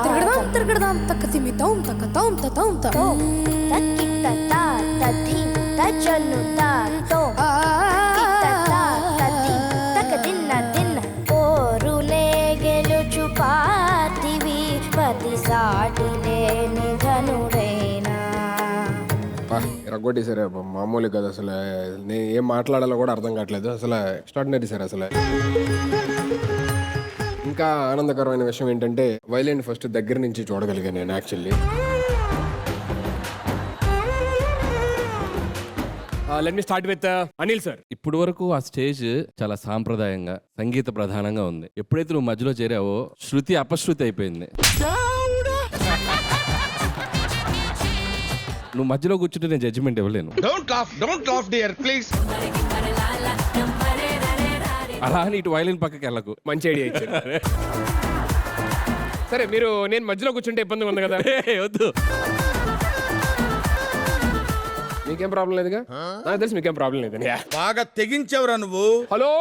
తిరగడదాం తిరగడదాం తక్క తిమితాం తక్క తాం తతాం తాం తక్కిట తా తథి తజను తా తో తక్కిట తా తథి తక దిన్న దిన్న పోరులే గెలుచు పాతివి పతి సాటి లేని ఘనుడైనా. రగ్గొట్టి సరే మామూలు కదా అసలు. నేను ఏం మాట్లాడాలో కూడా అర్థం కావట్లేదు అసలు. ఎక్స్ట్రాడినరీ సార్ అసలు. ఇంకా ఆనందకరమైన విషయం ఏంటంటే వైలెన్ ఫస్ట్ దగ్గర నుంచి చూడగలిగాను నేను actually. Let me start with Anil sir. ఇప్పుడు వరకు ఆ స్టేజ్ చాలా సాంప్రదాయంగా సంగీత ప్రధానంగా ఉంది. ఎప్పుడైతే నువ్వు మధ్యలో చేరావో శృతి అపశృతి అయిపోయింది. నువ్వు మధ్యలో కూర్చుంటే నేను జడ్జిమెంట్ ఇవ్వలేను. Don't laugh dear please. అలా అని ఇటు వైలిన్ పక్కకి వెళ్ళకు. మంచి ఐడియా ఇచ్చారు. సరే మీరు నేను మధ్యలో కూర్చుంటే ఇబ్బందిగా ఉంది కదా. వద్దు, మీకేం ప్రాబ్లం లేదుగా? నాకు తెలిసి మీకేం ప్రాబ్లం లేదని. బాగా తెగించావురా నువ్వు. హలో,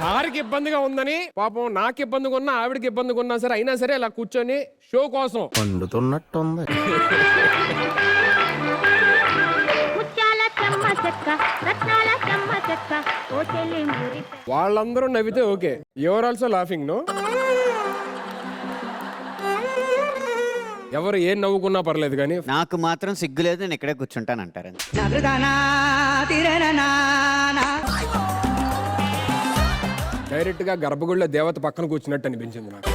సార్కి ఇబ్బందిగా ఉందని పాపం నాకు ఇబ్బందిగా ఉన్నా ఆవిడకి ఇబ్బందిగా ఉన్నా సరే అయినా సరే అలా కూర్చొని షో కోసం వండుతున్నట్టుంది. వాళ్ళందరూ నవ్వితే okay, your also laughing no. ఎవరు ఏం నవ్వుకున్నా పర్లేదు కానీ నాకు మాత్రం సిగ్గులేదు, నేను ఇక్కడే కూర్చుంటానంటారు. డైరెక్ట్ గా గర్భగుడిలో దేవత పక్కన కూర్చున్నట్టు అనిపించింది నాకు.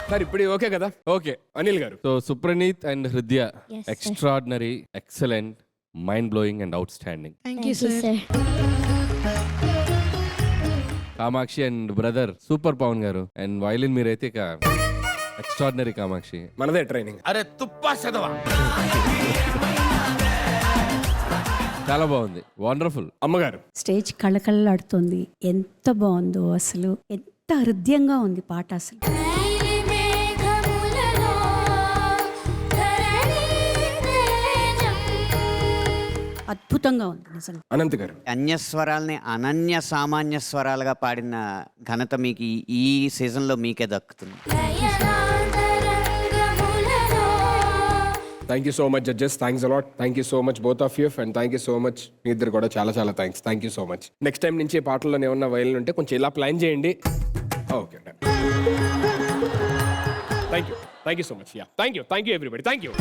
సార్ ఇప్పుడు ఓకే కదా? ఓకే అనిల్ గారు. So Supraneeth and Hridaya extraordinary, excellent, mind blowing and outstanding. Thank you sir. Kamakshi and brother super. Pavan గారు అండ్ వైలిన్ మీరైతే ఇక ఎక్స్ట్రాడినరీ. కామాక్షి మనదే ట్రైనింగ్. అరే తుప్పా చదవా. చాలా బాగుంది, వండర్ఫుల్. అమ్మగారు. స్టేజ్ కళకళలాడుతుంది. ఎంత బాగుందో అసలు, ఎంత హృదయంగా ఉంది పాట అసలు. అద్భుతంగా ఉంది నిజంగా. అనంత్ గారు. అన్యస్వరాల్ని అనన్య సామాన్య స్వరాలుగా పాడిన ఘనత మీకు ఈ సీజన్ లో మీకే దక్కుతుంది. Thank you so much judges. Thanks a lot. Thank you so much both of you. And thank you so much మీ ఇద్దరు కూడా. చాలా చాలా thanks. Thank you so much. Next time నుంచి పాటల్లో ఏమన్నా వైలెన్ ఉంటే కొంచెం ఇలా ప్లాన్ చేయండి. Okay, thank you so much. Thank you everybody. Thank you.